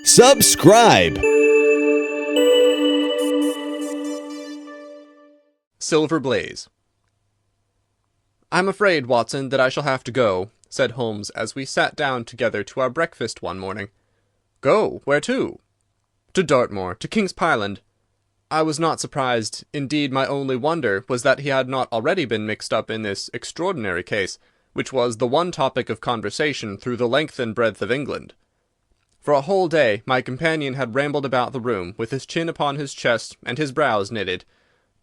Subscribe. Silver Blaze. "I'm afraid, Watson, that I shall have to go," said Holmes as we sat down together to our breakfast one morning. "Go? Where to?" "To Dartmoor, to King's Pyland." I was not surprised. Indeed, my only wonder was that he had not already been mixed up in this extraordinary case, which was the one topic of conversation through the length and breadth of England. For a whole day my companion had rambled about the room, with his chin upon his chest and his brows knitted,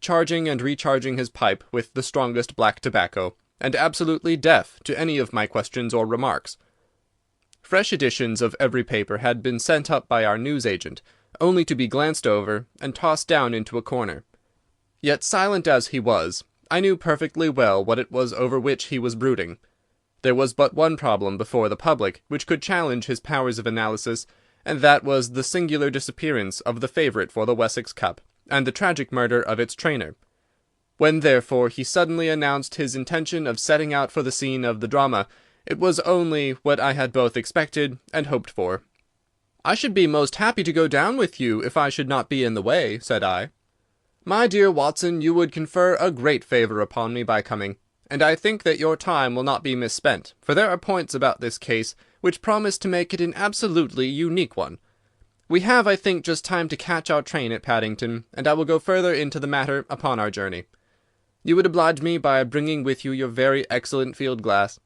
charging and recharging his pipe with the strongest black tobacco, and absolutely deaf to any of my questions or remarks. Fresh editions of every paper had been sent up by our news-agent, only to be glanced over and tossed down into a corner. Yet, silent as he was, I knew perfectly well what it was over which he was brooding. There was but one problem before the public which could challenge his powers of analysis, and that was the singular disappearance of the favourite for the Wessex Cup, and the tragic murder of its trainer. When, therefore, he suddenly announced his intention of setting out for the scene of the drama, it was only what I had both expected and hoped for. "I should be most happy to go down with you if I should not be in the way," said I. "My dear Watson, you would confer a great favour upon me by coming, and I think that your time will not be misspent, for there are points about this case which promise to make it an absolutely unique one. We have, I think, just time to catch our train at Paddington, and I will go further into the matter upon our journey. You would oblige me by bringing with you your very excellent field-glass."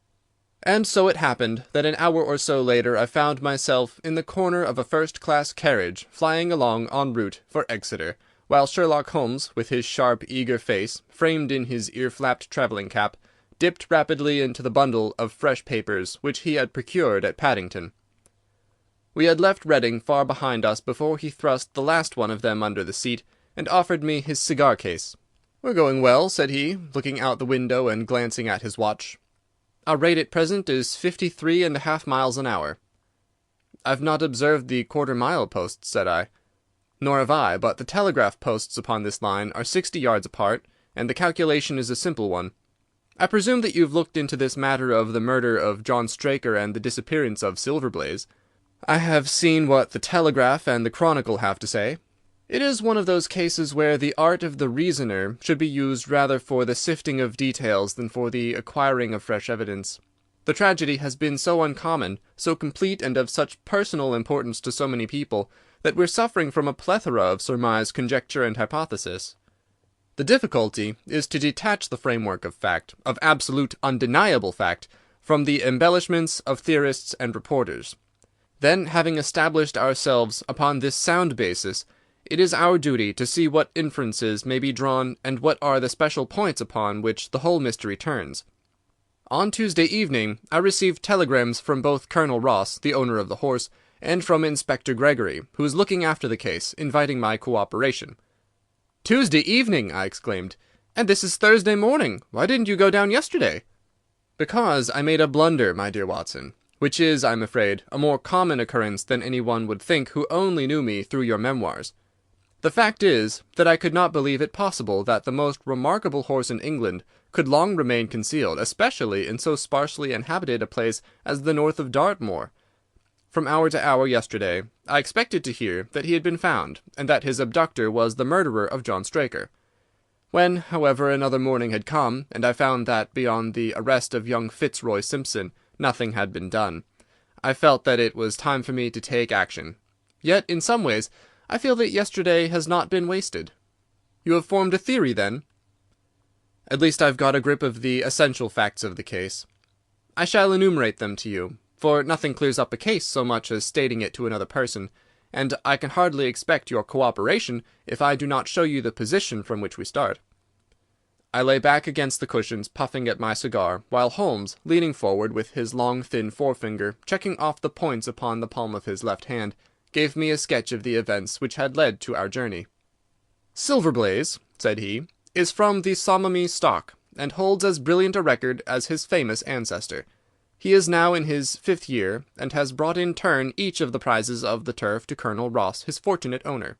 And so it happened that an hour or so later I found myself in the corner of a first-class carriage flying along en route for Exeter, while Sherlock Holmes, with his sharp, eager face, framed in his ear-flapped travelling cap, dipped rapidly into the bundle of fresh papers which he had procured at Paddington. We had left Reading far behind us before he thrust the last one of them under the seat, and offered me his cigar-case. "We're going well," said he, looking out the window and glancing at his watch. "Our rate at present is 53½ miles an hour." "I've not observed the quarter-mile posts," said I. "Nor have I, but the telegraph posts upon this line are 60 yards apart, and the calculation is a simple one. I presume that you've looked into this matter of the murder of John Straker and the disappearance of Silver Blaze." "I have seen what the Telegraph and the Chronicle have to say. It is one of those cases where the art of the reasoner should be used rather for the sifting of details than for the acquiring of fresh evidence. The tragedy has been so uncommon, so complete, and of such personal importance to so many people, that we're suffering from a plethora of surmise, conjecture, and hypothesis. The difficulty is to detach the framework of fact, of absolute, undeniable fact, from the embellishments of theorists and reporters. Then, having established ourselves upon this sound basis, it is our duty to see what inferences may be drawn and what are the special points upon which the whole mystery turns. On Tuesday evening I received telegrams from both Colonel Ross, the owner of the horse, and from Inspector Gregory, who is looking after the case, inviting my cooperation." "Tuesday evening!" I exclaimed. "And this is Thursday morning. Why didn't you go down yesterday?" "Because I made a blunder, my dear Watson, which is, I'm afraid, a more common occurrence than any one would think who only knew me through your memoirs. The fact is that I could not believe it possible that the most remarkable horse in England could long remain concealed, especially in so sparsely inhabited a place as the north of Dartmoor. From hour to hour yesterday I expected to hear that he had been found, and that his abductor was the murderer of John Straker. When, however, another morning had come, and I found that, beyond the arrest of young Fitzroy Simpson, nothing had been done, I felt that it was time for me to take action. Yet, in some ways, I feel that yesterday has not been wasted." "You have formed a theory, then?" "At least I've got a grip of the essential facts of the case. I shall enumerate them to you, for nothing clears up a case so much as stating it to another person, and I can hardly expect your cooperation if I do not show you the position from which we start." I lay back against the cushions, puffing at my cigar, while Holmes, leaning forward with his long thin forefinger checking off the points upon the palm of his left hand, gave me a sketch of the events which had led to our journey. "Silver Blaze," said he, "is from the Sommomy stock, and holds as brilliant a record as his famous ancestor. He is now in his 5th year, and has brought in turn each of the prizes of the turf to Colonel Ross, his fortunate owner.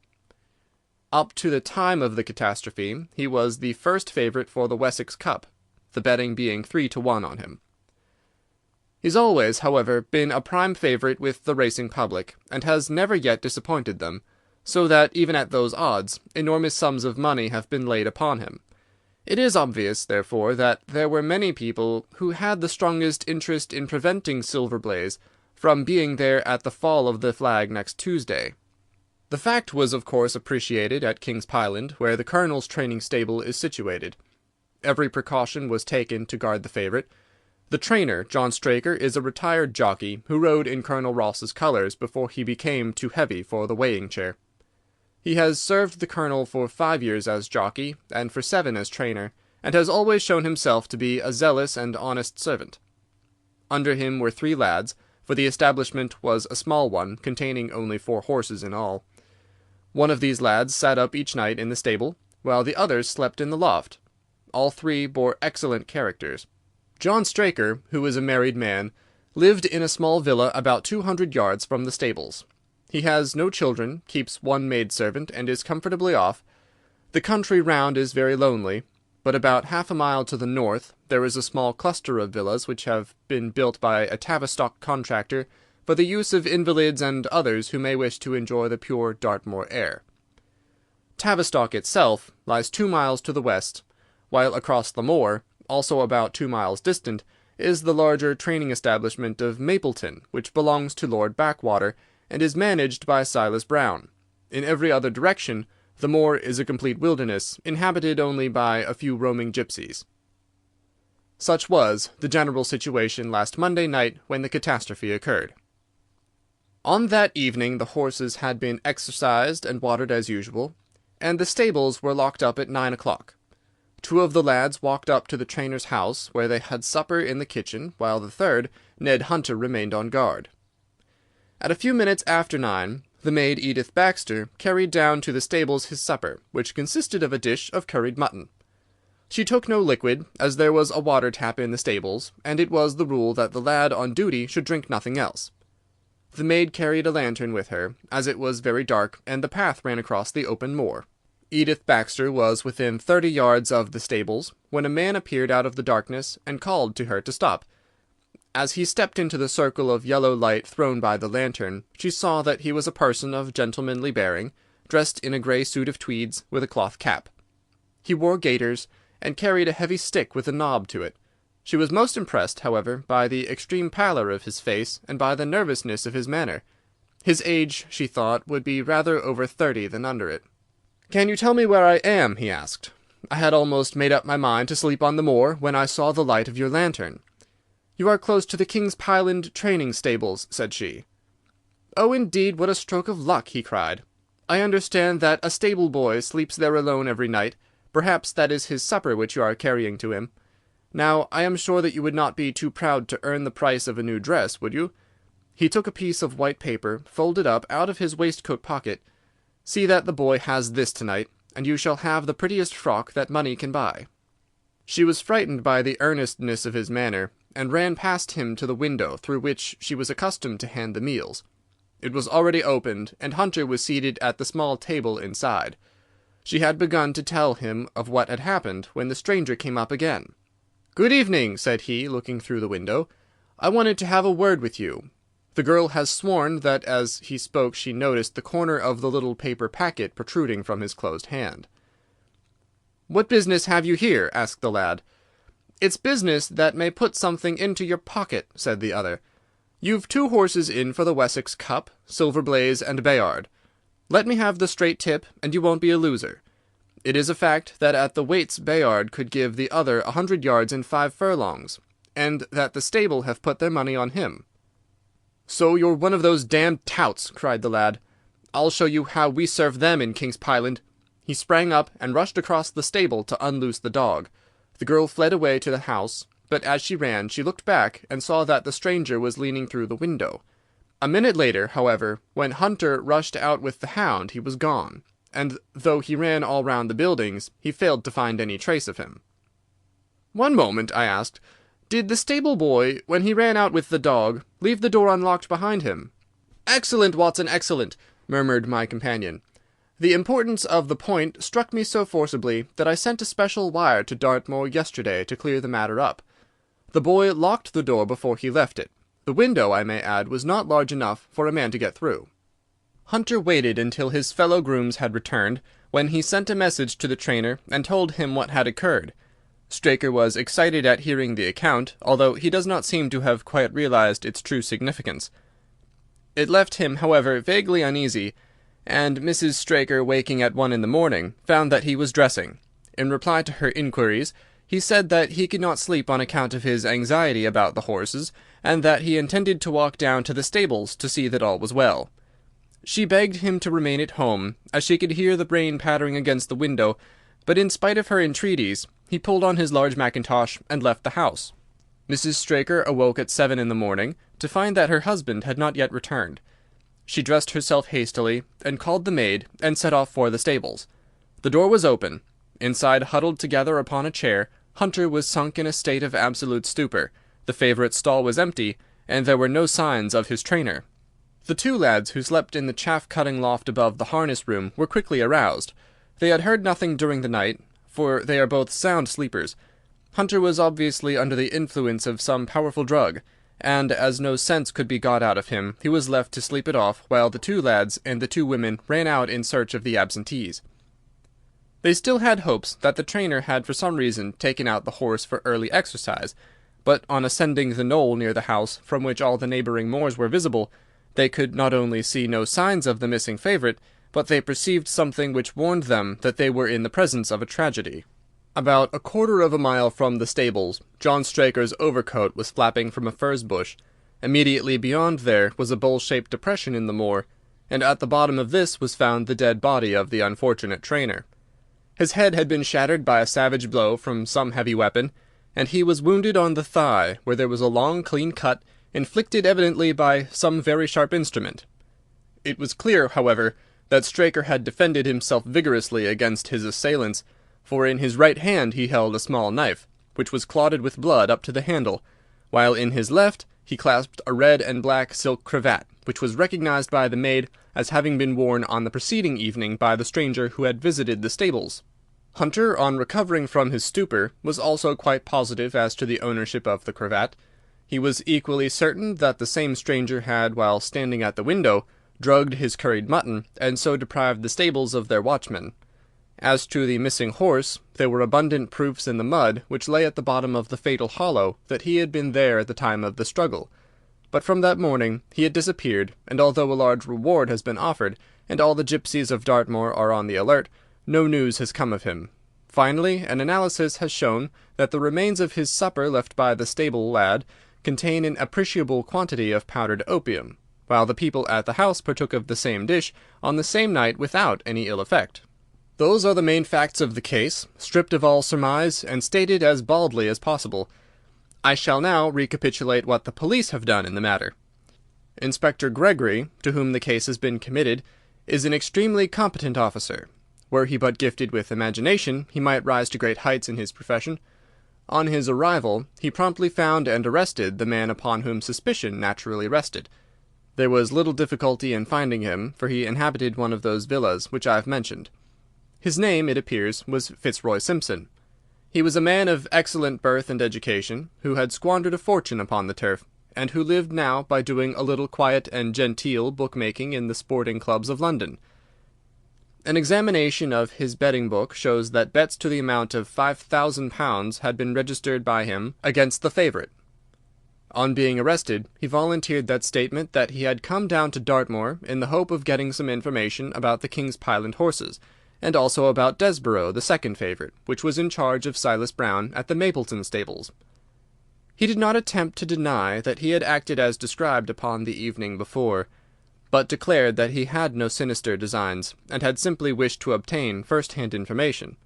Up to the time of the catastrophe he was the first favourite for the Wessex Cup, the betting being 3-1 on him. He's always, however, been a prime favourite with the racing public, and has never yet disappointed them, so that, even at those odds, enormous sums of money have been laid upon him. It is obvious, therefore, that there were many people who had the strongest interest in preventing Silver Blaze from being there at the fall of the flag next Tuesday. The fact was of course appreciated at King's Pyland, where the Colonel's training stable is situated. Every precaution was taken to guard the favourite. The trainer, John Straker, is a retired jockey who rode in Colonel Ross's colours before he became too heavy for the weighing chair. He has served the Colonel for 5 years as jockey, and for 7 as trainer, and has always shown himself to be a zealous and honest servant. Under him were 3 lads, for the establishment was a small one, containing only 4 horses in all. One of these lads sat up each night in the stable, while the others slept in the loft. All 3 bore excellent characters. John Straker, who is a married man, lived in a small villa about 200 yards from the stables. He has no children, keeps 1 maidservant, and is comfortably off. The country round is very lonely, but about half a mile to the north there is a small cluster of villas which have been built by a Tavistock contractor for the use of invalids and others who may wish to enjoy the pure Dartmoor air. Tavistock itself lies 2 miles to the west, while across the moor, also about 2 miles distant, is the larger training establishment of Mapleton, which belongs to Lord Backwater, and is managed by Silas Brown. In every other direction, the moor is a complete wilderness, inhabited only by a few roaming gipsies. Such was the general situation last Monday night when the catastrophe occurred. On that evening the horses had been exercised and watered as usual, and the stables were locked up at 9 o'clock. 2 of the lads walked up to the trainer's house, where they had supper in the kitchen, while the third, Ned Hunter, remained on guard. At a few minutes after 9, the maid Edith Baxter carried down to the stables his supper, which consisted of a dish of curried mutton. She took no liquid, as there was a water tap in the stables, and it was the rule that the lad on duty should drink nothing else. The maid carried a lantern with her, as it was very dark, and the path ran across the open moor. Edith Baxter was within 30 yards of the stables, when a man appeared out of the darkness, and called to her to stop. As he stepped into the circle of yellow light thrown by the lantern, she saw that he was a person of gentlemanly bearing, dressed in a grey suit of tweeds, with a cloth cap. He wore gaiters, and carried a heavy stick with a knob to it. She was most impressed, however, by the extreme pallor of his face, and by the nervousness of his manner. His age, she thought, would be rather over 30 than under it. "Can you tell me where I am?" he asked. "I had almost made up my mind to sleep on the moor when I saw the light of your lantern." "You are close to the King's Pyland training stables," said she. "Oh, indeed, what a stroke of luck!" he cried. "I understand that a stable boy sleeps there alone every night. Perhaps that is his supper which you are carrying to him. Now, I am sure that you would not be too proud to earn the price of a new dress, would you?" He took a piece of white paper, folded up, out of his waistcoat pocket. "See that the boy has this to-night, and you shall have the prettiest frock that money can buy." She was frightened by the earnestness of his manner, and ran past him to the window through which she was accustomed to hand the meals. It was already opened, and Hunter was seated at the small table inside. She had begun to tell him of what had happened, when the stranger came up again. "Good evening," said he, looking through the window. "I wanted to have a word with you." The girl has sworn that as he spoke she noticed the corner of the little paper packet protruding from his closed hand. "What business have you here?" asked the lad. "It's business that may put something into your pocket," said the other. "You've 2 horses in for the Wessex Cup, Silver Blaze and Bayard. Let me have the straight tip, and you won't be a loser. It is a fact that at the weights Bayard could give the other 100 yards in 5 furlongs, and that the stable have put their money on him." "So you're one of those damned touts!" cried the lad. "I'll show you how we serve them in King's Pyland." He sprang up and rushed across the stable to unloose the dog. The girl fled away to the house, but as she ran she looked back and saw that the stranger was leaning through the window. A minute later, however, when Hunter rushed out with the hound, he was gone, and though he ran all round the buildings, he failed to find any trace of him. "One moment," I asked. "Did the stable boy, when he ran out with the dog, leave the door unlocked behind him?" "Excellent, Watson, excellent," murmured my companion. "The importance of the point struck me so forcibly that I sent a special wire to Dartmoor yesterday to clear the matter up. The boy locked the door before he left it. The window, I may add, was not large enough for a man to get through. Hunter waited until his fellow grooms had returned, when he sent a message to the trainer and told him what had occurred. Straker was excited at hearing the account, although he does not seem to have quite realized its true significance. It left him, however, vaguely uneasy, and Mrs. Straker, waking at 1 in the morning, found that he was dressing. In reply to her inquiries, he said that he could not sleep on account of his anxiety about the horses, and that he intended to walk down to the stables to see that all was well. She begged him to remain at home, as she could hear the rain pattering against the window, but in spite of her entreaties, he pulled on his large mackintosh and left the house. Mrs. Straker awoke at 7 in the morning to find that her husband had not yet returned. She dressed herself hastily, and called the maid, and set off for the stables. The door was open. Inside, huddled together upon a chair, Hunter was sunk in a state of absolute stupor. The favourite stall was empty, and there were no signs of his trainer. The two lads who slept in the chaff-cutting loft above the harness room were quickly aroused. They had heard nothing during the night, for they are both sound sleepers. Hunter was obviously under the influence of some powerful drug, and as no sense could be got out of him, he was left to sleep it off while the two lads and the two women ran out in search of the absentees. They still had hopes that the trainer had for some reason taken out the horse for early exercise, but on ascending the knoll near the house, from which all the neighbouring moors were visible, they could not only see no signs of the missing favourite, but they perceived something which warned them that they were in the presence of a tragedy. About a quarter of a mile from the stables, John Straker's overcoat was flapping from a furze bush. Immediately beyond there was a bowl-shaped depression in the moor, and at the bottom of this was found the dead body of the unfortunate trainer. His head had been shattered by a savage blow from some heavy weapon, and he was wounded on the thigh, where there was a long, clean cut, inflicted evidently by some very sharp instrument. It was clear, however, that Straker had defended himself vigorously against his assailants, for in his right hand he held a small knife, which was clotted with blood up to the handle, while in his left he clasped a red and black silk cravat, which was recognized by the maid as having been worn on the preceding evening by the stranger who had visited the stables. Hunter, on recovering from his stupor, was also quite positive as to the ownership of the cravat. He was equally certain that the same stranger had, while standing at the window, drugged his curried mutton, and so deprived the stables of their watchman. As to the missing horse, there were abundant proofs in the mud which lay at the bottom of the fatal hollow that he had been there at the time of the struggle. But from that morning he had disappeared, and although a large reward has been offered, and all the gipsies of Dartmoor are on the alert, no news has come of him. Finally, an analysis has shown that the remains of his supper left by the stable lad contain an appreciable quantity of powdered opium, while the people at the house partook of the same dish on the same night without any ill effect. Those are the main facts of the case, stripped of all surmise, and stated as baldly as possible. I shall now recapitulate what the police have done in the matter. Inspector Gregory, to whom the case has been committed, is an extremely competent officer. Were he but gifted with imagination, he might rise to great heights in his profession. On his arrival, he promptly found and arrested the man upon whom suspicion naturally rested. There was little difficulty in finding him, for he inhabited one of those villas which I have mentioned. His name, it appears, was Fitzroy Simpson. He was a man of excellent birth and education, who had squandered a fortune upon the turf, and who lived now by doing a little quiet and genteel bookmaking in the sporting clubs of London. An examination of his betting book shows that bets to the amount of £5,000 had been registered by him against the favourite. On being arrested, he volunteered that statement that he had come down to Dartmoor in the hope of getting some information about the King's Pyland horses, and also about Desborough, the second favourite, which was in charge of Silas Brown at the Mapleton stables. He did not attempt to deny that he had acted as described upon the evening before, but declared that he had no sinister designs, and had simply wished to obtain first-hand information.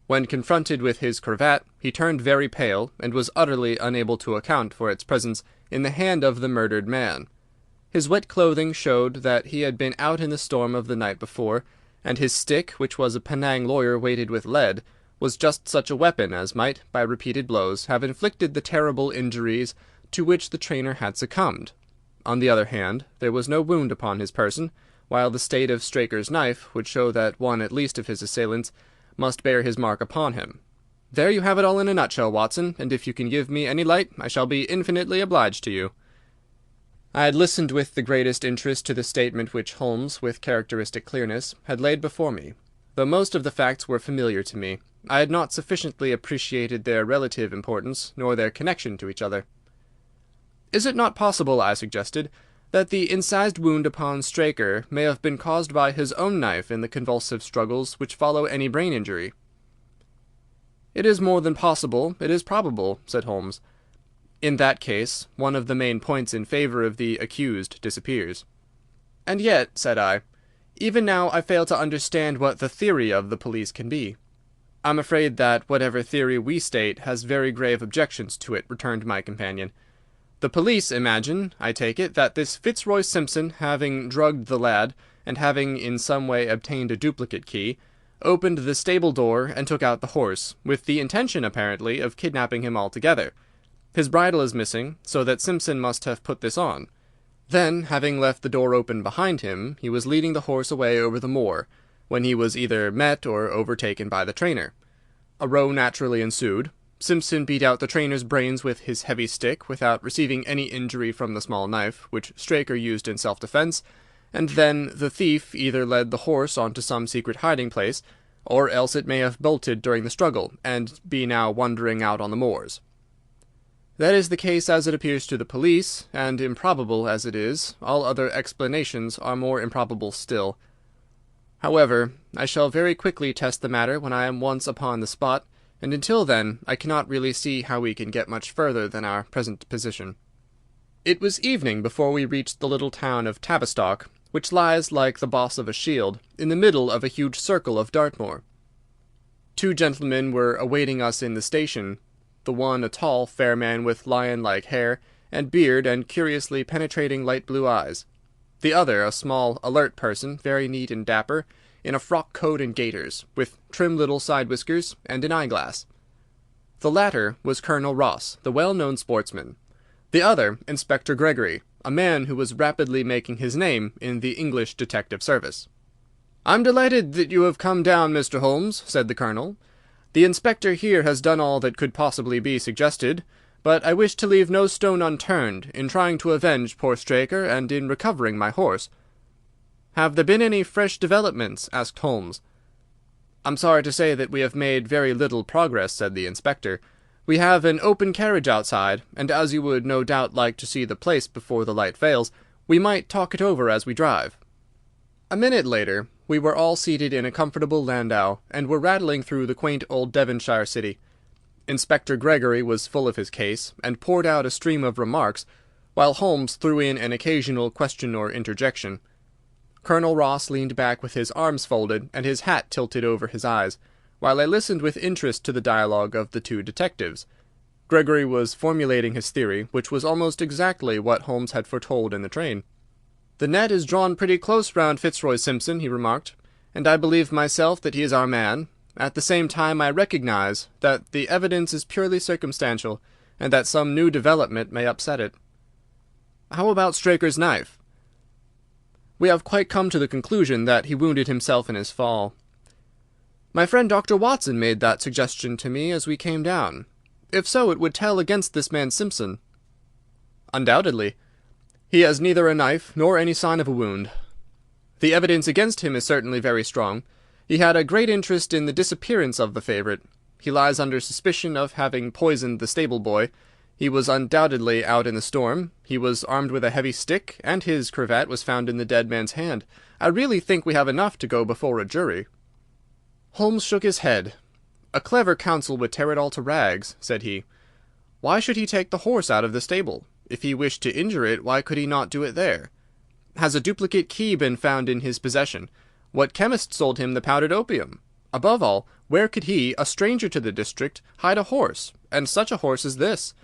When confronted with his cravat, he turned very pale, and was utterly unable to account for its presence in the hand of the murdered man. His wet clothing showed that he had been out in the storm of the night before, and his stick, which was a Penang lawyer weighted with lead, was just such a weapon as might, by repeated blows, have inflicted the terrible injuries to which the trainer had succumbed. On the other hand, there was no wound upon his person, while the state of Straker's knife would show that one at least of his assailants must bear his mark upon him. There you have it all in a nutshell, Watson, and if you can give me any light, I shall be infinitely obliged to you." I had listened with the greatest interest to the statement which Holmes, with characteristic clearness, had laid before me. Though most of the facts were familiar to me, I had not sufficiently appreciated their relative importance, nor their connection to each other. "Is it not possible," I suggested, "that the incised wound upon Straker may have been caused by his own knife in the convulsive struggles which follow any brain injury?" "It is more than possible, it is probable," said Holmes. "In that case, one of the main points in favour of the accused disappears." "And yet," said I, "even now I fail to understand what the theory of the police can be." "I'm afraid that whatever theory we state has very grave objections to it," returned my companion. "The police imagine, I take it, that this Fitzroy Simpson, having drugged the lad, and having in some way obtained a duplicate key, opened the stable door and took out the horse, with the intention, apparently, of kidnapping him altogether. His bridle is missing, so that Simpson must have put this on. Then, having left the door open behind him, he was leading the horse away over the moor, when he was either met or overtaken by the trainer. A row naturally ensued. Simpson beat out the trainer's brains with his heavy stick without receiving any injury from the small knife, which Straker used in self-defence, and then the thief either led the horse on to some secret hiding-place, or else it may have bolted during the struggle, and be now wandering out on the moors. That is the case as it appears to the police, and improbable as it is, all other explanations are more improbable still. However, I shall very quickly test the matter when I am once upon the spot, and until then I cannot really see how we can get much further than our present position." It was evening before we reached the little town of Tavistock, which lies, like the boss of a shield, in the middle of a huge circle of Dartmoor. Two gentlemen were awaiting us in the station, the one a tall, fair man with lion-like hair and beard and curiously penetrating light blue eyes. The other a small, alert person, very neat and dapper, in a frock coat and gaiters, with trim little side whiskers and an eyeglass. The latter was Colonel Ross, the well-known sportsman. The other, Inspector Gregory, a man who was rapidly making his name in the English detective service. "I'm delighted that you have come down, Mr. Holmes," said the Colonel. "The inspector here has done all that could possibly be suggested, but I wish to leave no stone unturned in trying to avenge poor Straker and in recovering my horse." "Have there been any fresh developments?" asked Holmes. "I'm sorry to say that we have made very little progress," said the inspector. "We have an open carriage outside, and as you would no doubt like to see the place before the light fails, we might talk it over as we drive." A minute later we were all seated in a comfortable landau, and were rattling through the quaint old Devonshire city. Inspector Gregory was full of his case, and poured out a stream of remarks, while Holmes threw in an occasional question or interjection. Colonel Ross leaned back with his arms folded and his hat tilted over his eyes, while I listened with interest to the dialogue of the two detectives. Gregory was formulating his theory, which was almost exactly what Holmes had foretold in the train. "The net is drawn pretty close round Fitzroy Simpson," he remarked, "and I believe myself that he is our man. At the same time I recognize that the evidence is purely circumstantial, and that some new development may upset it." "How about Straker's knife?" "We have quite come to the conclusion that he wounded himself in his fall. My friend Dr. Watson made that suggestion to me as we came down. If so, it would tell against this man Simpson." "Undoubtedly. He has neither a knife nor any sign of a wound. The evidence against him is certainly very strong. He had a great interest in the disappearance of the favourite. He lies under suspicion of having poisoned the stable-boy. He was undoubtedly out in the storm. He was armed with a heavy stick, and his cravat was found in the dead man's hand. I really think we have enough to go before a jury." Holmes shook his head. "A clever counsel would tear it all to rags," said he. "Why should he take the horse out of the stable? If he wished to injure it, why could he not do it there? Has a duplicate key been found in his possession? What chemist sold him the powdered opium? Above all, where could he, a stranger to the district, hide a horse, and such a horse as this?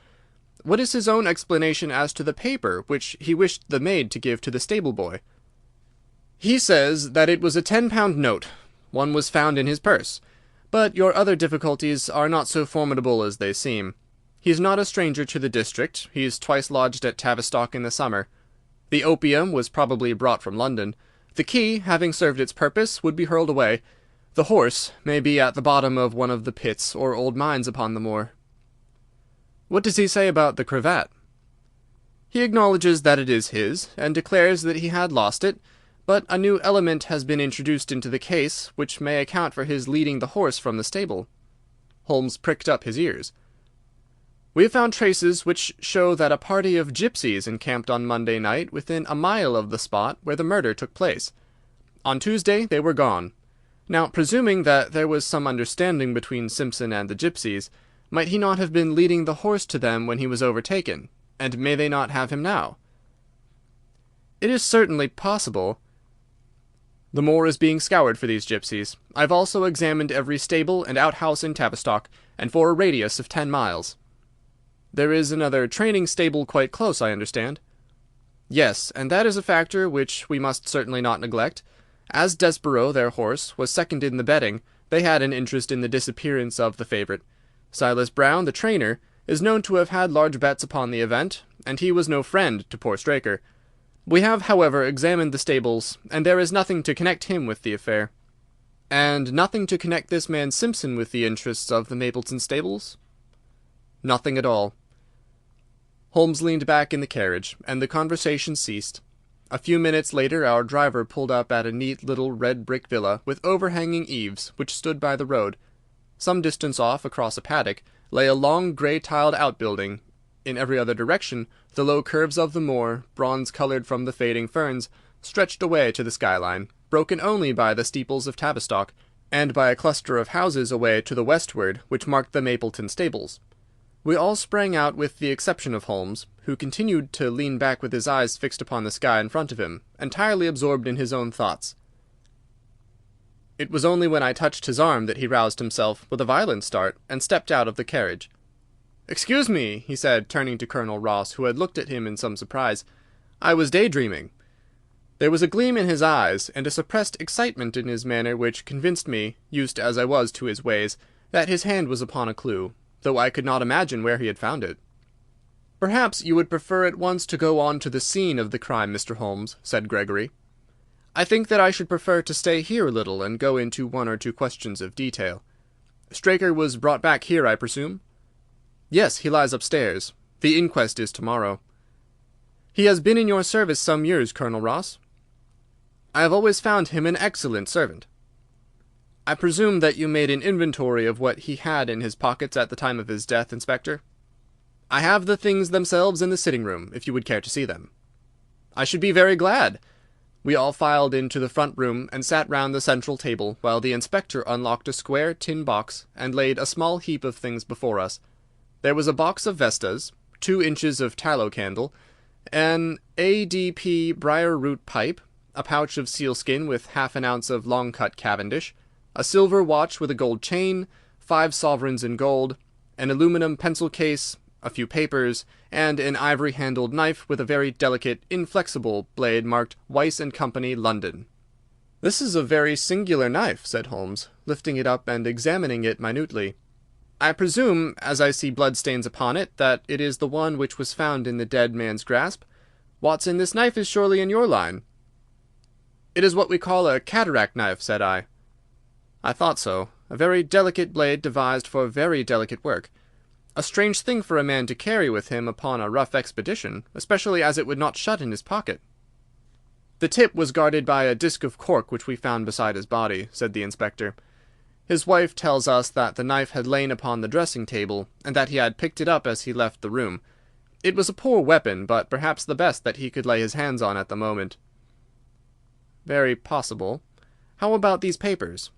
What is his own explanation as to the paper which he wished the maid to give to the stable-boy?" "He says that it was a £10 note. One was found in his purse. But your other difficulties are not so formidable as they seem. He is not a stranger to the district. He is twice lodged at Tavistock in the summer. The opium was probably brought from London. The key, having served its purpose, would be hurled away. The horse may be at the bottom of one of the pits or old mines upon the moor." "What does he say about the cravat?" "He acknowledges that it is his, and declares that he had lost it, but a new element has been introduced into the case, which may account for his leading the horse from the stable." Holmes pricked up his ears. "We have found traces which show that a party of gipsies encamped on Monday night within a mile of the spot where the murder took place. On Tuesday they were gone. Now, presuming that there was some understanding between Simpson and the gipsies, might he not have been leading the horse to them when he was overtaken, and may they not have him now?" "It is certainly possible." "The moor is being scoured for these gipsies. I have also examined every stable and outhouse in Tavistock, and for a radius of 10 miles. "There is another training stable quite close, I understand?" "Yes, and that is a factor which we must certainly not neglect. As Desborough, their horse, was second in the betting, they had an interest in the disappearance of the favourite. Silas Brown, the trainer, is known to have had large bets upon the event, and he was no friend to poor Straker. We have, however, examined the stables, and there is nothing to connect him with the affair." "And nothing to connect this man Simpson with the interests of the Mapleton stables?" "Nothing at all." Holmes leaned back in the carriage, and the conversation ceased. A few minutes later our driver pulled up at a neat little red brick villa with overhanging eaves, which stood by the road. Some distance off, across a paddock, lay a long grey-tiled outbuilding. In every other direction the low curves of the moor, bronze-coloured from the fading ferns, stretched away to the skyline, broken only by the steeples of Tavistock, and by a cluster of houses away to the westward which marked the Mapleton stables. We all sprang out with the exception of Holmes, who continued to lean back with his eyes fixed upon the sky in front of him, entirely absorbed in his own thoughts. It was only when I touched his arm that he roused himself with a violent start and stepped out of the carriage. "Excuse me," he said, turning to Colonel Ross, who had looked at him in some surprise. "I was daydreaming." There was a gleam in his eyes and a suppressed excitement in his manner which convinced me, used as I was to his ways, that his hand was upon a clue, though I could not imagine where he had found it. "Perhaps you would prefer at once to go on to the scene of the crime, Mr. Holmes," said Gregory. "I think that I should prefer to stay here a little and go into one or two questions of detail. Straker was brought back here, I presume?" "Yes, he lies upstairs. The inquest is tomorrow." "He has been in your service some years, Colonel Ross?" "I have always found him an excellent servant." "I presume that you made an inventory of what he had in his pockets at the time of his death, Inspector?" "I have the things themselves in the sitting-room, if you would care to see them." "I should be very glad." We all filed into the front room and sat round the central table, while the inspector unlocked a square tin box and laid a small heap of things before us. There was a box of Vestas, 2 inches of tallow candle, an ADP briar-root pipe, a pouch of sealskin with half an ounce of long-cut Cavendish, a silver watch with a gold chain, 5 sovereigns in gold, an aluminum pencil case, a few papers, and an ivory-handled knife with a very delicate, inflexible blade marked Weiss and Company, London. "This is a very singular knife," said Holmes, lifting it up and examining it minutely. "I presume, as I see bloodstains upon it, that it is the one which was found in the dead man's grasp. Watson, this knife is surely in your line." "It is what we call a cataract knife," said I. "I thought so. A very delicate blade devised for very delicate work. A strange thing for a man to carry with him upon a rough expedition, especially as it would not shut in his pocket." "The tip was guarded by a disc of cork which we found beside his body," said the inspector. "His wife tells us that the knife had lain upon the dressing-table, and that he had picked it up as he left the room. It was a poor weapon, but perhaps the best that he could lay his hands on at the moment." "Very possible. How about these papers?"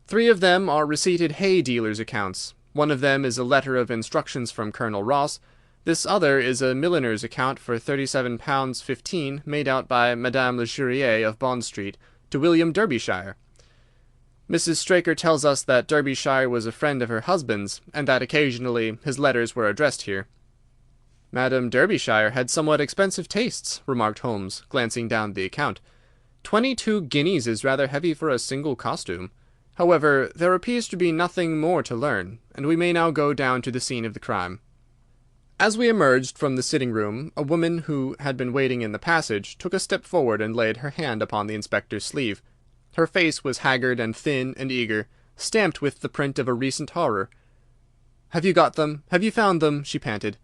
"3 of them are receipted hay dealers' accounts. One of them is a letter of instructions from Colonel Ross. This other is a milliner's account for £37.15 made out by Madame Legurier of Bond Street to William Derbyshire. Mrs. Straker tells us that Derbyshire was a friend of her husband's, and that occasionally his letters were addressed here." "Madame Derbyshire had somewhat expensive tastes," remarked Holmes, glancing down the account. 22 guineas is rather heavy for a single costume. However, there appears to be nothing more to learn, and we may now go down to the scene of the crime. As we emerged from the sitting-room, a woman who had been waiting in the passage took a step forward and laid her hand upon the inspector's sleeve. Her face was haggard and thin and eager, stamped with the print of a recent horror. "Have you got them? Have you found them?" she panted.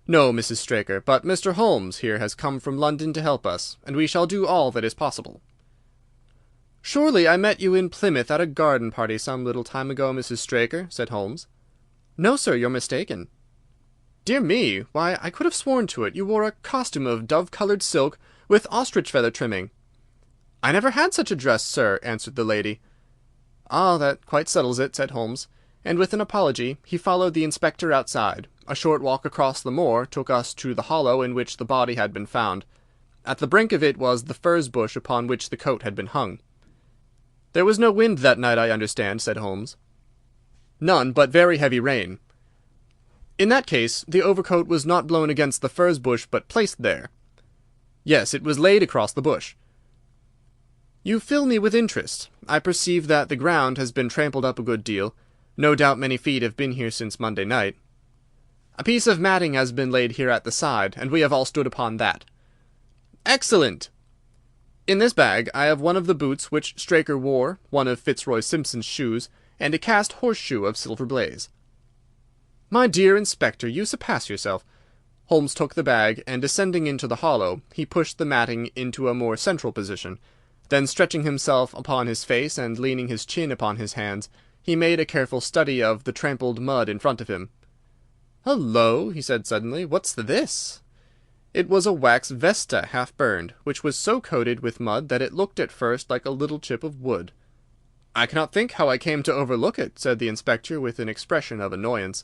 "No, Mrs. Straker, but Mr. Holmes here has come from London to help us, and we shall do all that is possible." "Surely I met you in Plymouth at a garden party some little time ago, Mrs. Straker," said Holmes. "No, sir, you're mistaken." "Dear me! Why, I could have sworn to it. You wore a costume of dove-coloured silk with ostrich feather trimming." "I never had such a dress, sir," answered the lady. "Ah, that quite settles it," said Holmes, and with an apology he followed the inspector outside. A short walk across the moor took us to the hollow in which the body had been found. At the brink of it was the furze bush upon which the coat had been hung. "There was no wind that night, I understand," said Holmes. "None, but very heavy rain." "In that case the overcoat was not blown against the furze bush, but placed there." "Yes, it was laid across the bush." "You fill me with interest. I perceive that the ground has been trampled up a good deal. No doubt many feet have been here since Monday night." "A piece of matting has been laid here at the side, and we have all stood upon that." "Excellent!" "In this bag I have one of the boots which Straker wore, one of Fitzroy Simpson's shoes, and a cast horseshoe of silver blaze." "My dear Inspector, you surpass yourself." Holmes took the bag, and descending into the hollow, he pushed the matting into a more central position. Then, stretching himself upon his face and leaning his chin upon his hands, he made a careful study of the trampled mud in front of him. "Hullo!" he said suddenly. "What's this?" It was a wax vesta half burned, which was so coated with mud that it looked at first like a little chip of wood. "I cannot think how I came to overlook it," said the inspector with an expression of annoyance.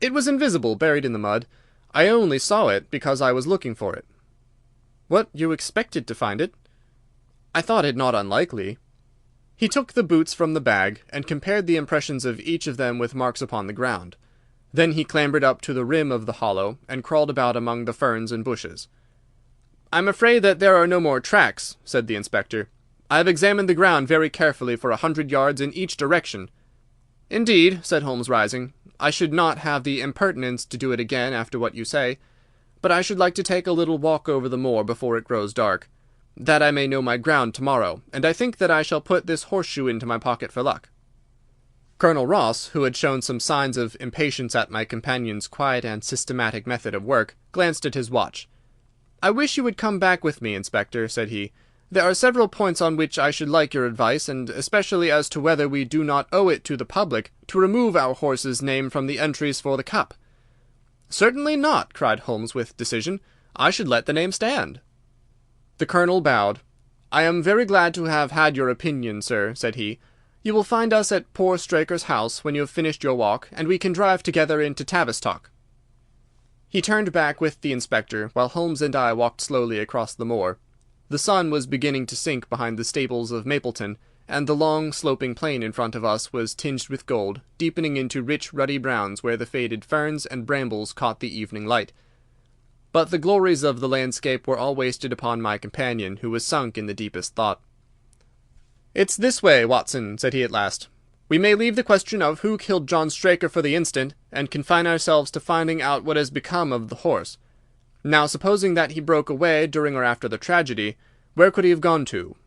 "It was invisible, buried in the mud. I only saw it because I was looking for it." "What, you expected to find it?" "I thought it not unlikely." He took the boots from the bag, and compared the impressions of each of them with marks upon the ground. Then he clambered up to the rim of the hollow, and crawled about among the ferns and bushes. "I'm afraid that there are no more tracks," said the inspector. "I have examined the ground very carefully for 100 yards in each direction." "Indeed," said Holmes, rising, "I should not have the impertinence to do it again after what you say. But I should like to take a little walk over the moor before it grows dark, that I may know my ground to-morrow, and I think that I shall put this horseshoe into my pocket for luck." Colonel Ross, who had shown some signs of impatience at my companion's quiet and systematic method of work, glanced at his watch. "I wish you would come back with me, Inspector," said he. "There are several points on which I should like your advice, and especially as to whether we do not owe it to the public to remove our horse's name from the entries for the cup." "Certainly not," cried Holmes with decision. "I should let the name stand." The Colonel bowed. "I am very glad to have had your opinion, sir," said he. "You will find us at poor Straker's house when you have finished your walk, and we can drive together into Tavistock." He turned back with the inspector, while Holmes and I walked slowly across the moor. The sun was beginning to sink behind the stables of Mapleton, and the long, sloping plain in front of us was tinged with gold, deepening into rich, ruddy browns where the faded ferns and brambles caught the evening light. But the glories of the landscape were all wasted upon my companion, who was sunk in the deepest thought. "It's this way, Watson," said he at last. "We may leave the question of who killed John Straker for the instant, and confine ourselves to finding out what has become of the horse. Now, supposing that he broke away during or after the tragedy, where could he have gone to?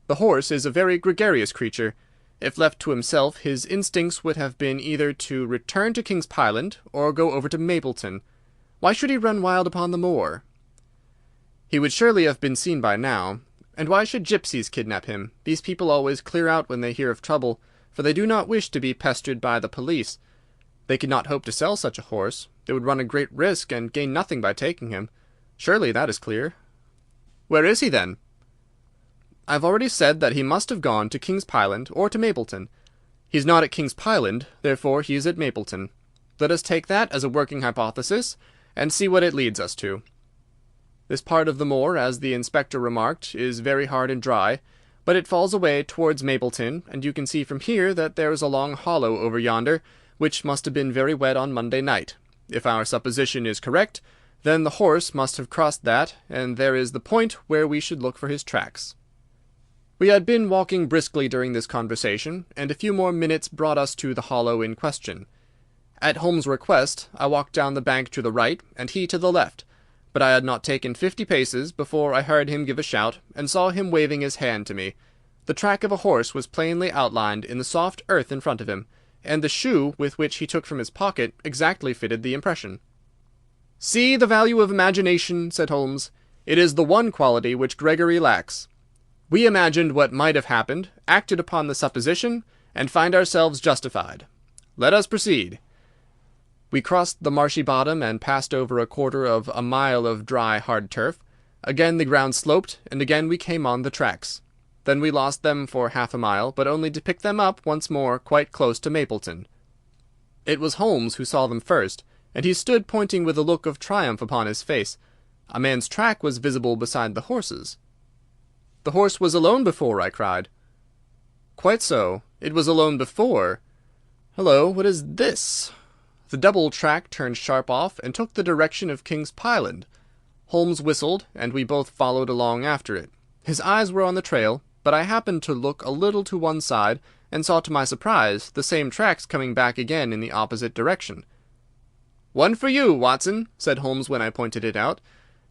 The horse is a very gregarious creature. If left to himself, his instincts would have been either to return to King's Pyland or go over to Mapleton. Why should he run wild upon the moor? He would surely have been seen by now. And why should gipsies kidnap him? These people always clear out when they hear of trouble, for they do not wish to be pestered by the police. They could not hope to sell such a horse. They would run a great risk and gain nothing by taking him. Surely that is clear. Where is he, then? I have already said that he must have gone to King's Pyland or to Mapleton. He is not at King's Pyland, therefore he is at Mapleton. Let us take that as a working hypothesis, and see what it leads us to. This part of the moor, as the inspector remarked, is very hard and dry, but it falls away towards Mapleton, and you can see from here that there is a long hollow over yonder, which must have been very wet on Monday night. If our supposition is correct, then the horse must have crossed that, and there is the point where we should look for his tracks." We had been walking briskly during this conversation, and a few more minutes brought us to the hollow in question. At Holmes' request, I walked down the bank to the right, and he to the left, but I had not taken 50 paces before I heard him give a shout, and saw him waving his hand to me. The track of a horse was plainly outlined in the soft earth in front of him, and the shoe with which he took from his pocket exactly fitted the impression. "See the value of imagination," said Holmes. "It is the one quality which Gregory lacks. We imagined what might have happened, acted upon the supposition, and find ourselves justified. Let us proceed." We crossed the marshy bottom and passed over a quarter of a mile of dry, hard turf. Again the ground sloped, and again we came on the tracks. Then we lost them for half a mile, but only to pick them up once more quite close to Mapleton. It was Holmes who saw them first, and he stood pointing with a look of triumph upon his face. A man's track was visible beside the horse's. "The horse was alone before," I cried. "Quite so. It was alone before. Hullo, what is this?" The double track turned sharp off and took the direction of King's Pyland. Holmes whistled, and we both followed along after it. His eyes were on the trail, but I happened to look a little to one side, and saw to my surprise the same tracks coming back again in the opposite direction. "One for you, Watson," said Holmes when I pointed it out.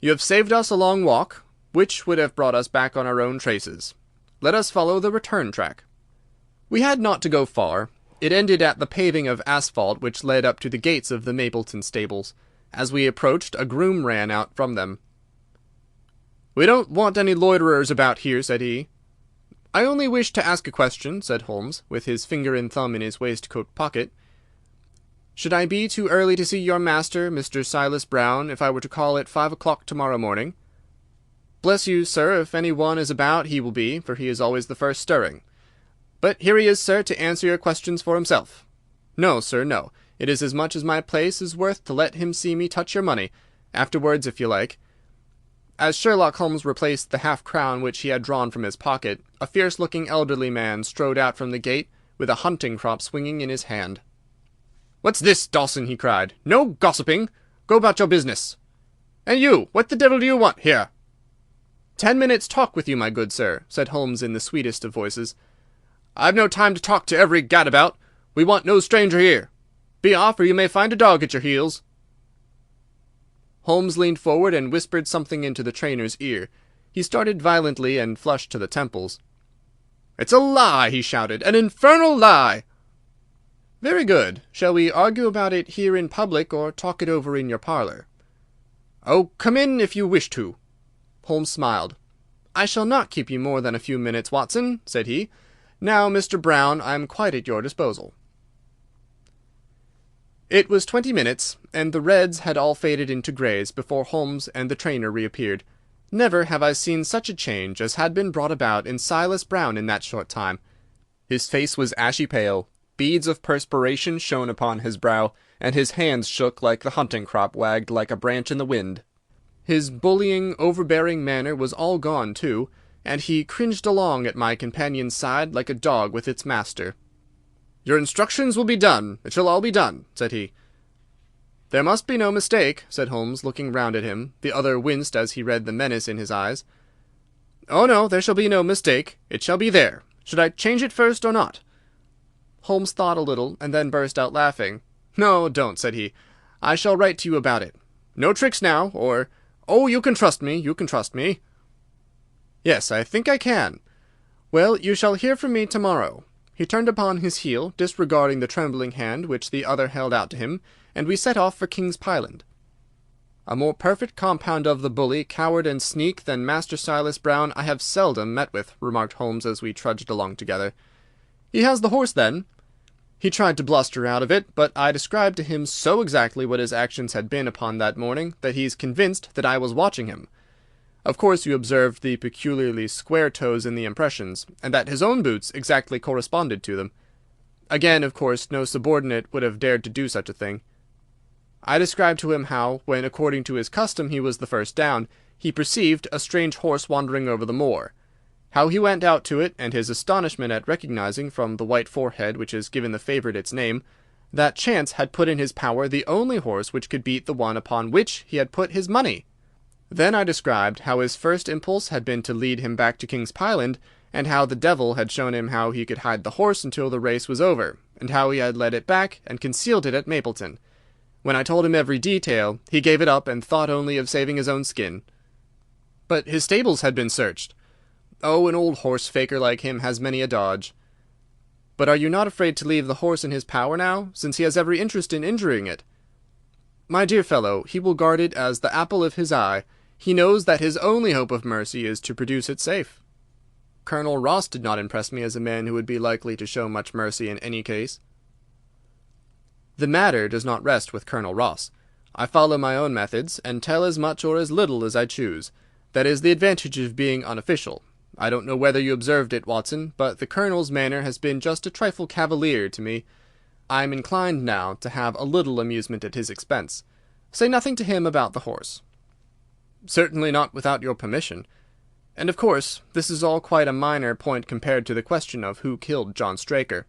"You have saved us a long walk, which would have brought us back on our own traces. Let us follow the return track." We had not to go far. It ended at the paving of asphalt which led up to the gates of the Mapleton stables. As we approached, a groom ran out from them. "We don't want any loiterers about here," said he. "I only wish to ask a question," said Holmes, with his finger and thumb in his waistcoat pocket. "Should I be too early to see your master, Mr. Silas Brown, if I were to call at 5 o'clock tomorrow morning?" "Bless you, sir, if any one is about he will be, for he is always the first stirring. But here he is, sir, to answer your questions for himself. No, sir, no. It is as much as my place is worth to let him see me touch your money. Afterwards, if you like." As Sherlock Holmes replaced the half-crown which he had drawn from his pocket, a fierce-looking elderly man strode out from the gate with a hunting-crop swinging in his hand. "What's this, Dawson?" he cried. "No gossiping. Go about your business. And you, what the devil do you want here?" "10 minutes' talk with you, my good sir," said Holmes in the sweetest of voices. "I've no time to talk to every gadabout. We want no stranger here. Be off, or you may find a dog at your heels." Holmes leaned forward and whispered something into the trainer's ear. He started violently and flushed to the temples. "It's a lie!" he shouted. "An infernal lie!" "Very good. Shall we argue about it here in public, or talk it over in your parlour?" "Oh, come in if you wish to." Holmes smiled. "I shall not keep you more than a few minutes, Watson," said he. "Now, Mr. Brown, I am quite at your disposal." It was 20 minutes, and the reds had all faded into greys before Holmes and the trainer reappeared. Never have I seen such a change as had been brought about in Silas Brown in that short time. His face was ashy pale, beads of perspiration shone upon his brow, and his hands shook like the hunting-crop wagged like a branch in the wind. His bullying, overbearing manner was all gone too, and he cringed along at my companion's side like a dog with its master. "Your instructions will be done. It shall all be done," said he. "There must be no mistake," said Holmes, looking round at him. The other winced as he read the menace in his eyes. "Oh, no, there shall be no mistake. It shall be there. Should I change it first or not?" Holmes thought a little, and then burst out laughing. "No, don't," said he. "I shall write to you about it. No tricks now, or— Oh, you can trust me, you can trust me." "Yes, I think I can. Well, you shall hear from me tomorrow." He turned upon his heel, disregarding the trembling hand which the other held out to him, and we set off for King's Pyland. A more perfect compound of the bully, coward, and sneak than Master Silas Brown I have seldom met with, remarked Holmes as we trudged along together. "He has the horse, then?" He tried to bluster out of it, but I described to him so exactly what his actions had been upon that morning that he is convinced that I was watching him. Of course you observed the peculiarly square toes in the impressions, and that his own boots exactly corresponded to them. Again, of course, no subordinate would have dared to do such a thing. I described to him how, when according to his custom he was the first down, he perceived a strange horse wandering over the moor. How he went out to it, and his astonishment at recognizing, from the white forehead which has given the favourite its name, that chance had put in his power the only horse which could beat the one upon which he had put his money. Then I described how his first impulse had been to lead him back to King's Pyland, and how the devil had shown him how he could hide the horse until the race was over, and how he had led it back and concealed it at Mapleton. When I told him every detail, he gave it up and thought only of saving his own skin. "But his stables had been searched." Oh, an old horse-faker like him has many a dodge. But are you not afraid to leave the horse in his power now, since he has every interest in injuring it? My dear fellow, he will guard it as the apple of his eye. He knows that his only hope of mercy is to produce it safe. Colonel Ross did not impress me as a man who would be likely to show much mercy in any case. The matter does not rest with Colonel Ross. I follow my own methods, and tell as much or as little as I choose. That is the advantage of being unofficial. I don't know whether you observed it, Watson, but the Colonel's manner has been just a trifle cavalier to me. I am inclined now to have a little amusement at his expense. Say nothing to him about the horse. Certainly not without your permission. And of course, this is all quite a minor point compared to the question of who killed John Straker.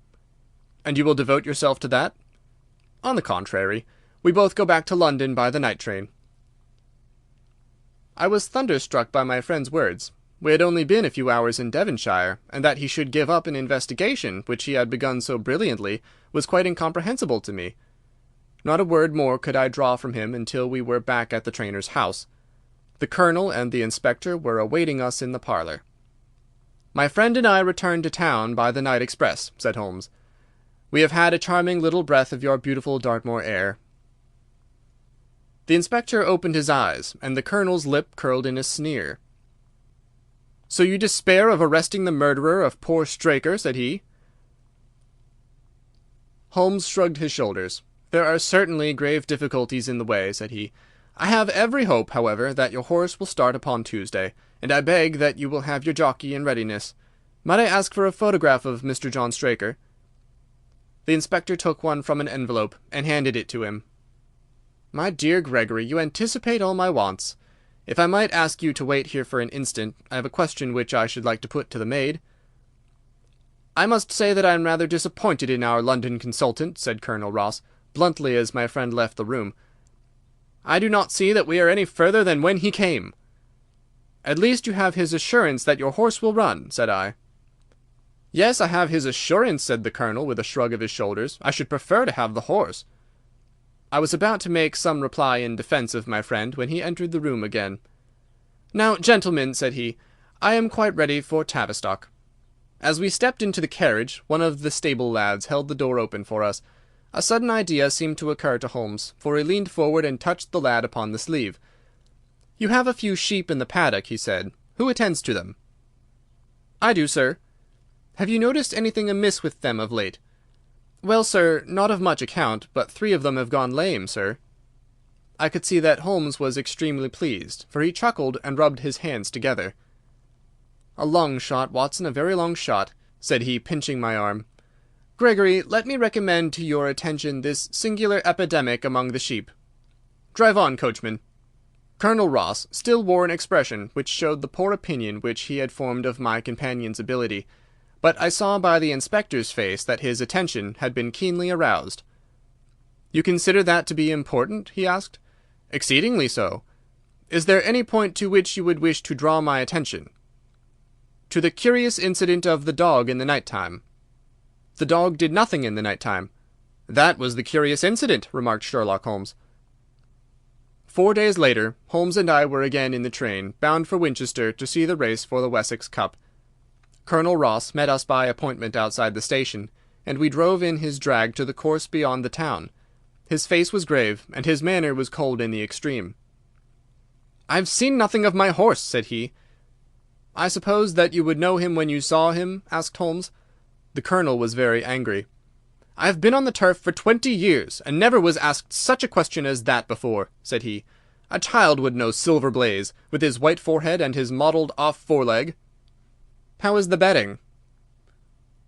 And you will devote yourself to that? On the contrary, we both go back to London by the night train. I was thunderstruck by my friend's words. We had only been a few hours in Devonshire, and that he should give up an investigation which he had begun so brilliantly was quite incomprehensible to me. Not a word more could I draw from him until we were back at the trainer's house. The Colonel and the Inspector were awaiting us in the parlour. "My friend and I returned to town by the night express," said Holmes. "We have had a charming little breath of your beautiful Dartmoor air." The Inspector opened his eyes, and the Colonel's lip curled in a sneer. "So you despair of arresting the murderer of poor Straker?" said he. Holmes shrugged his shoulders. "There are certainly grave difficulties in the way," said he. "I have every hope, however, that your horse will start upon Tuesday, and I beg that you will have your jockey in readiness. Might I ask for a photograph of Mr. John Straker?" The Inspector took one from an envelope and handed it to him. "My dear Gregory, you anticipate all my wants. If I might ask you to wait here for an instant, I have a question which I should like to put to the maid." "I must say that I am rather disappointed in our London consultant," said Colonel Ross, bluntly, as my friend left the room. "I do not see that we are any further than when he came." "At least you have his assurance that your horse will run," said I. "Yes, I have his assurance," said the Colonel, with a shrug of his shoulders. "I should prefer to have the horse." I was about to make some reply in defence of my friend when he entered the room again. "Now, gentlemen," said he, "I am quite ready for Tavistock." As we stepped into the carriage, one of the stable lads held the door open for us. A sudden idea seemed to occur to Holmes, for he leaned forward and touched the lad upon the sleeve. "You have a few sheep in the paddock," he said. "Who attends to them?" "I do, sir." "Have you noticed anything amiss with them of late?" "Well, sir, not of much account, but 3 of them have gone lame, sir." I could see that Holmes was extremely pleased, for he chuckled and rubbed his hands together. "A long shot, Watson, a very long shot," said he, pinching my arm. "Gregory, let me recommend to your attention this singular epidemic among the sheep. Drive on, coachman." Colonel Ross still wore an expression which showed the poor opinion which he had formed of my companion's ability, but I saw by the Inspector's face that his attention had been keenly aroused. "You consider that to be important?" he asked. "Exceedingly so. Is there any point to which you would wish to draw my attention?" "To the curious incident of the dog in the night time." "The dog did nothing in the night time." "That was the curious incident," remarked Sherlock Holmes. 4 days later, Holmes and I were again in the train, bound for Winchester to see the race for the Wessex Cup. Colonel Ross met us by appointment outside the station, and we drove in his drag to the course beyond the town. His face was grave, and his manner was cold in the extreme. "I have seen nothing of my horse," said he. "I suppose that you would know him when you saw him?" asked Holmes. The Colonel was very angry. "I have been on the turf for 20 years, and never was asked such a question as that before," said he. "A child would know Silver Blaze, with his white forehead and his mottled off foreleg." "How is the betting?"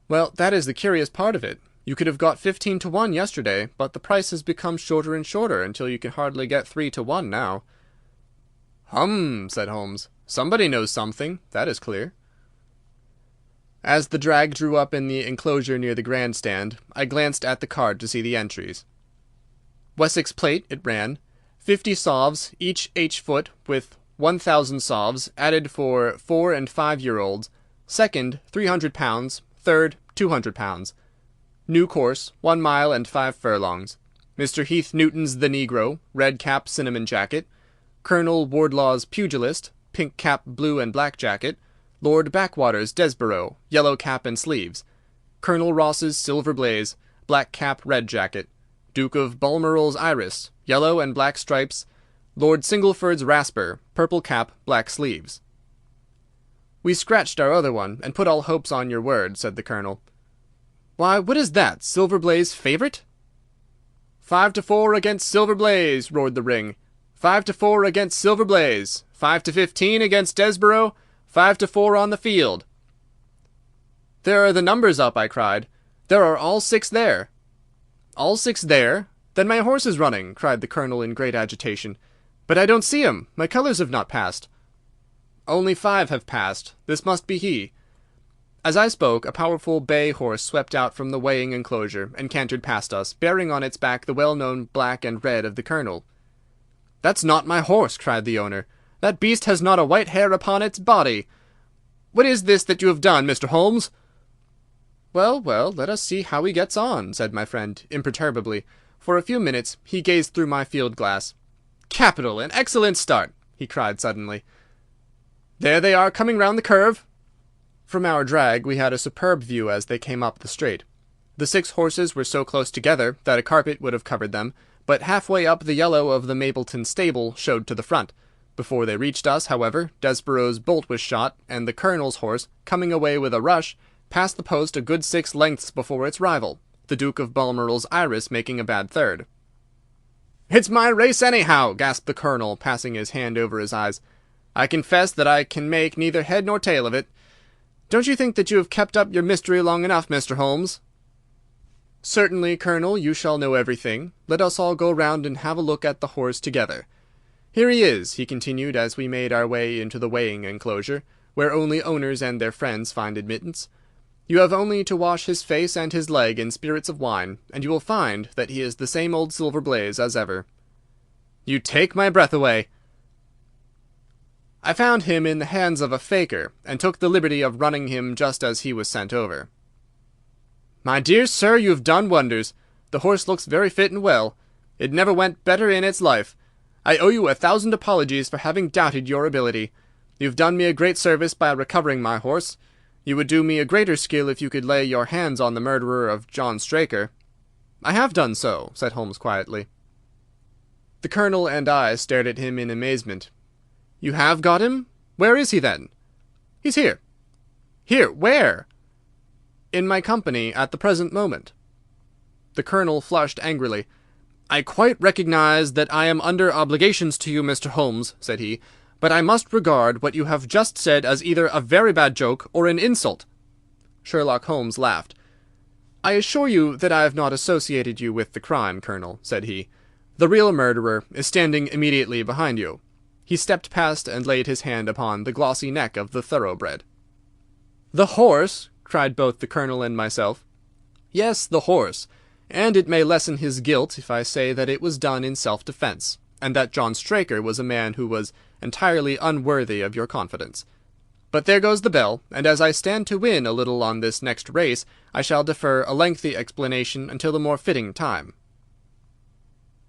"Well, that is the curious part of it. You could have got 15 to 1 yesterday, but the price has become shorter and shorter, until you can hardly get 3 to 1 now." "Hum," said Holmes. "Somebody knows something, that is clear." As the drag drew up in the enclosure near the grandstand, I glanced at the card to see the entries. Wessex Plate, it ran, 50 sovs, each H-foot, with 1,000 sovs added for 4 and 5-year-olds. Second, £300. Third, £200. New course, 1 mile and 5 furlongs. Mr. Heath Newton's The Negro, red cap, cinnamon jacket. Colonel Wardlaw's Pugilist, pink cap, blue and black jacket. Lord Backwater's Desborough, yellow cap and sleeves. Colonel Ross's silver blaze, black cap, red jacket. Duke of Balmoral's iris, yellow and black stripes. Lord Singleford's rasper, purple cap, black sleeves. "We scratched our other one, and put all hopes on your word," said the Colonel. "Why, what is that? Silver Blaze favourite?" 5-4 against Silver Blaze, roared the ring. 5-4 against Silver Blaze. 5-15 against Desborough. 5-4 on the field. "There are the numbers up," I cried. "There are all 6 there." "All 6 there? Then my horse is running," cried the Colonel in great agitation. "But I don't see him. My colours have not passed." "Only 5 have passed. This must be he." As I spoke, a powerful bay horse swept out from the weighing enclosure and cantered past us, bearing on its back the well-known black and red of the Colonel. "That's not my horse," cried the owner. "That beast has not a white hair upon its body. What is this that you have done, Mr. Holmes?" "Well, well, let us see how he gets on," said my friend, imperturbably. For a few minutes he gazed through my field-glass. "Capital! An excellent start!" he cried suddenly. "There they are, coming round the curve." From our drag we had a superb view as they came up the straight. The 6 horses were so close together that a carpet would have covered them, but half-way up the yellow of the Mapleton stable showed to the front. Before they reached us, however, Desborough's bolt was shot, and the Colonel's horse, coming away with a rush, passed the post a good 6 lengths before its rival, the Duke of Balmoral's iris making a bad third. "It's my race, anyhow!" gasped the Colonel, passing his hand over his eyes. "I confess that I can make neither head nor tail of it. Don't you think that you have kept up your mystery long enough, Mr. Holmes?" "Certainly, Colonel, you shall know everything. Let us all go round and have a look at the horse together. Here he is," he continued, as we made our way into the weighing enclosure, where only owners and their friends find admittance. "You have only to wash his face and his leg in spirits of wine, and you will find that he is the same old Silver Blaze as ever." "You take my breath away." "I found him in the hands of a faker, and took the liberty of running him just as he was sent over." "My dear sir, you have done wonders. The horse looks very fit and well. It never went better in its life. I owe you 1,000 apologies for having doubted your ability. You have done me a great service by recovering my horse. You would do me a greater skill if you could lay your hands on the murderer of John Straker." "I have done so," said Holmes quietly. The Colonel and I stared at him in amazement. "You have got him? Where is he, then?" "He's here." "Here? Where?" "In my company at the present moment." The Colonel flushed angrily. "I quite recognize that I am under obligations to you, Mr. Holmes," said he, "but I must regard what you have just said as either a very bad joke or an insult." Sherlock Holmes laughed. "I assure you that I have not associated you with the crime, Colonel," said he. "The real murderer is standing immediately behind you." He stepped past and laid his hand upon the glossy neck of the thoroughbred. "The horse!" cried both the Colonel and myself. "Yes, the horse. And it may lessen his guilt if I say that it was done in self-defence, and that John Straker was a man who was entirely unworthy of your confidence. But there goes the bell, and as I stand to win a little on this next race, I shall defer a lengthy explanation until a more fitting time."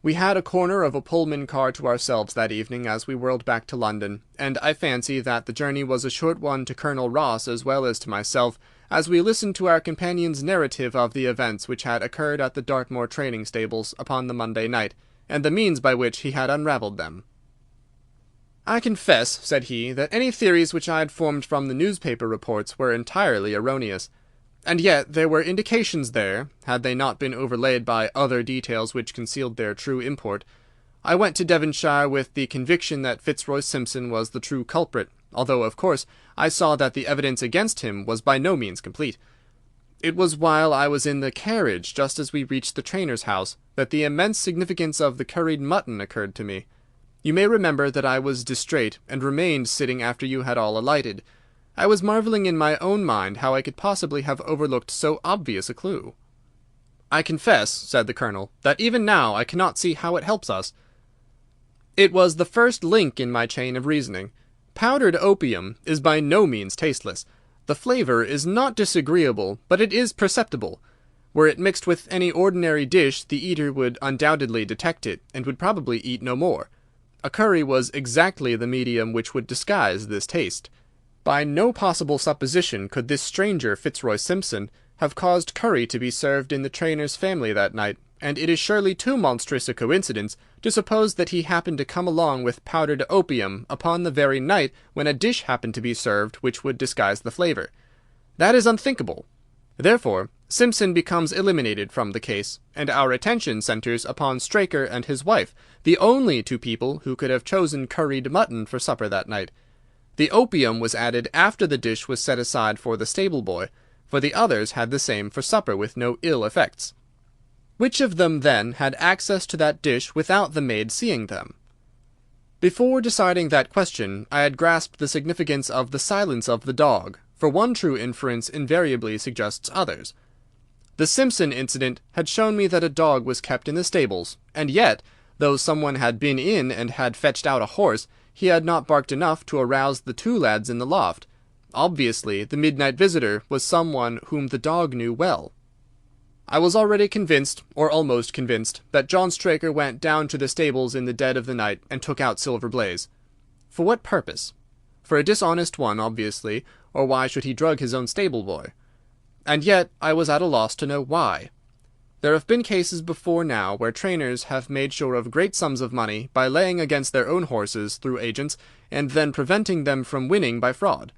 We had a corner of a Pullman car to ourselves that evening as we whirled back to London, and I fancy that the journey was a short one to Colonel Ross as well as to myself, as we listened to our companion's narrative of the events which had occurred at the Dartmoor training stables upon the Monday night, and the means by which he had unravelled them. "I confess," said he, "that any theories which I had formed from the newspaper reports were entirely erroneous. And yet there were indications there, had they not been overlaid by other details which concealed their true import. I went to Devonshire with the conviction that Fitzroy Simpson was the true culprit, although, of course, I saw that the evidence against him was by no means complete. It was while I was in the carriage, just as we reached the trainer's house, that the immense significance of the curried mutton occurred to me. You may remember that I was distrait, and remained sitting after you had all alighted. I was marvelling in my own mind how I could possibly have overlooked so obvious a clue. "I confess," said the Colonel, "that even now I cannot see how it helps us." "It was the first link in my chain of reasoning. Powdered opium is by no means tasteless. The flavour is not disagreeable, but it is perceptible. Were it mixed with any ordinary dish, the eater would undoubtedly detect it, and would probably eat no more. A curry was exactly the medium which would disguise this taste. By no possible supposition could this stranger Fitzroy Simpson have caused curry to be served in the trainer's family that night, and it is surely too monstrous a coincidence to suppose that he happened to come along with powdered opium upon the very night when a dish happened to be served which would disguise the flavour. That is unthinkable. Therefore, Simpson becomes eliminated from the case, and our attention centres upon Straker and his wife, the only two people who could have chosen curried mutton for supper that night. The opium was added after the dish was set aside for the stable-boy, for the others had the same for supper with no ill effects. Which of them, then, had access to that dish without the maid seeing them? Before deciding that question, I had grasped the significance of the silence of the dog, for one true inference invariably suggests others. The Simpson incident had shown me that a dog was kept in the stables, and yet, though someone had been in and had fetched out a horse, he had not barked enough to arouse the two lads in the loft. Obviously, the midnight visitor was someone whom the dog knew well. I was already convinced, or almost convinced, that John Straker went down to the stables in the dead of the night and took out Silver Blaze. For what purpose? For a dishonest one, obviously, or why should he drug his own stable-boy? And yet I was at a loss to know why. There have been cases before now where trainers have made sure of great sums of money by laying against their own horses through agents, and then preventing them from winning by fraud.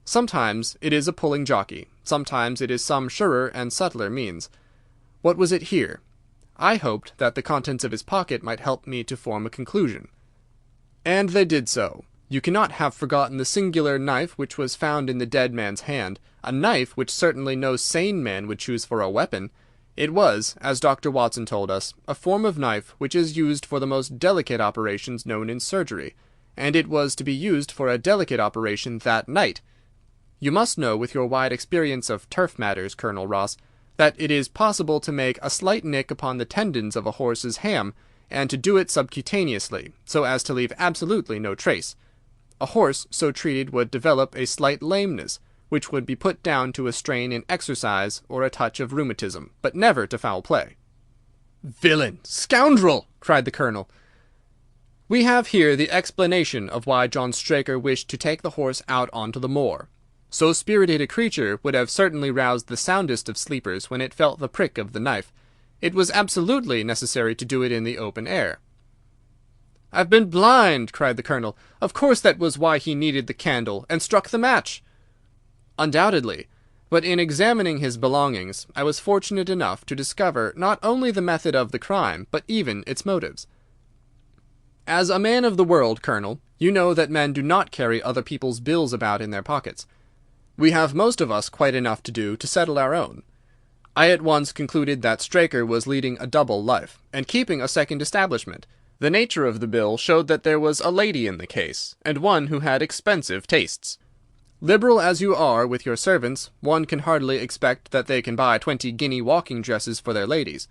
Sometimes it is a pulling jockey, sometimes it is some surer and subtler means. What was it here? I hoped that the contents of his pocket might help me to form a conclusion. And they did so. You cannot have forgotten the singular knife which was found in the dead man's hand, a knife which certainly no sane man would choose for a weapon. It was, as Dr. Watson told us, a form of knife which is used for the most delicate operations known in surgery, and it was to be used for a delicate operation that night. You must know, with your wide experience of turf matters, Colonel Ross, that it is possible to make a slight nick upon the tendons of a horse's ham, and to do it subcutaneously, so as to leave absolutely no trace. A horse so treated would develop a slight lameness, which would be put down to a strain in exercise or a touch of rheumatism, but never to foul play. "Villain! Scoundrel!" cried the Colonel. We have here the explanation of why John Straker wished to take the horse out onto the moor. So spirited a creature would have certainly roused the soundest of sleepers when it felt the prick of the knife. It was absolutely necessary to do it in the open air. "I've been blind!" cried the Colonel. "Of course that was why he needed the candle, and struck the match." Undoubtedly, but in examining his belongings, I was fortunate enough to discover not only the method of the crime, but even its motives. As a man of the world, Colonel, you know that men do not carry other people's bills about in their pockets. We have most of us quite enough to do to settle our own. I at once concluded that Straker was leading a double life, and keeping a second establishment. The nature of the bill showed that there was a lady in the case, and one who had expensive tastes. Liberal as you are with your servants, one can hardly expect that they can buy 20-guinea walking dresses for their ladies.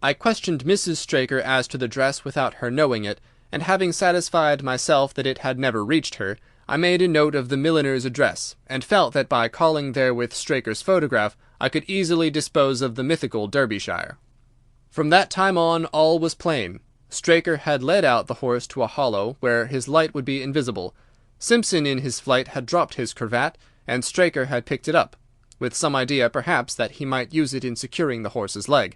I questioned Mrs. Straker as to the dress without her knowing it, and having satisfied myself that it had never reached her, I made a note of the milliner's address, and felt that by calling there with Straker's photograph I could easily dispose of the mythical Derbyshire. From that time on all was plain. Straker had led out the horse to a hollow where his light would be invisible. Simpson in his flight had dropped his cravat, and Straker had picked it up, with some idea perhaps that he might use it in securing the horse's leg.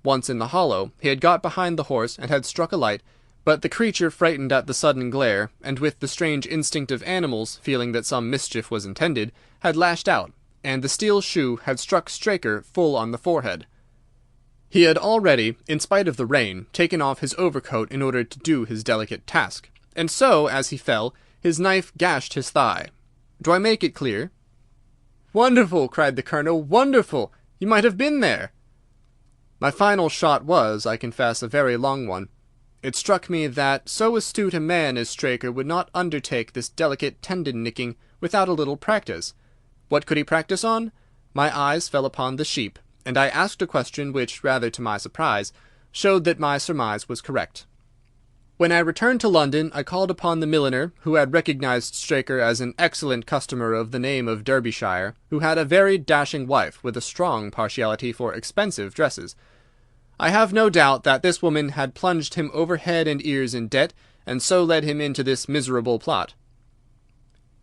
Once in the hollow, he had got behind the horse and had struck a light, but the creature, frightened at the sudden glare, and with the strange instinct of animals, feeling that some mischief was intended, had lashed out, and the steel shoe had struck Straker full on the forehead. He had already, in spite of the rain, taken off his overcoat in order to do his delicate task, and so, as he fell, his knife gashed his thigh. Do I make it clear? "Wonderful!" cried the Colonel. "Wonderful! You might have been there!" My final shot was, I confess, a very long one. It struck me that so astute a man as Straker would not undertake this delicate tendon-nicking without a little practice. What could he practise on? My eyes fell upon the sheep, and I asked a question which, rather to my surprise, showed that my surmise was correct. When I returned to London, I called upon the milliner, who had recognized Straker as an excellent customer of the name of Derbyshire, who had a very dashing wife with a strong partiality for expensive dresses. I have no doubt that this woman had plunged him over head and ears in debt, and so led him into this miserable plot.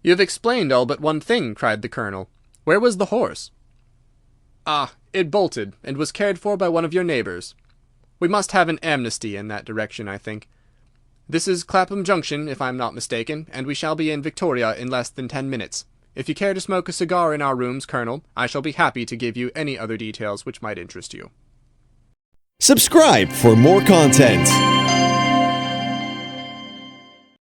"You have explained all but one thing," cried the Colonel. "Where was the horse?" "Ah, it bolted, and was cared for by one of your neighbours. We must have an amnesty in that direction, I think. This is Clapham Junction, if I am not mistaken, and we shall be in Victoria in less than 10 minutes. If you care to smoke a cigar in our rooms, Colonel, I shall be happy to give you any other details which might interest you." Subscribe for more content.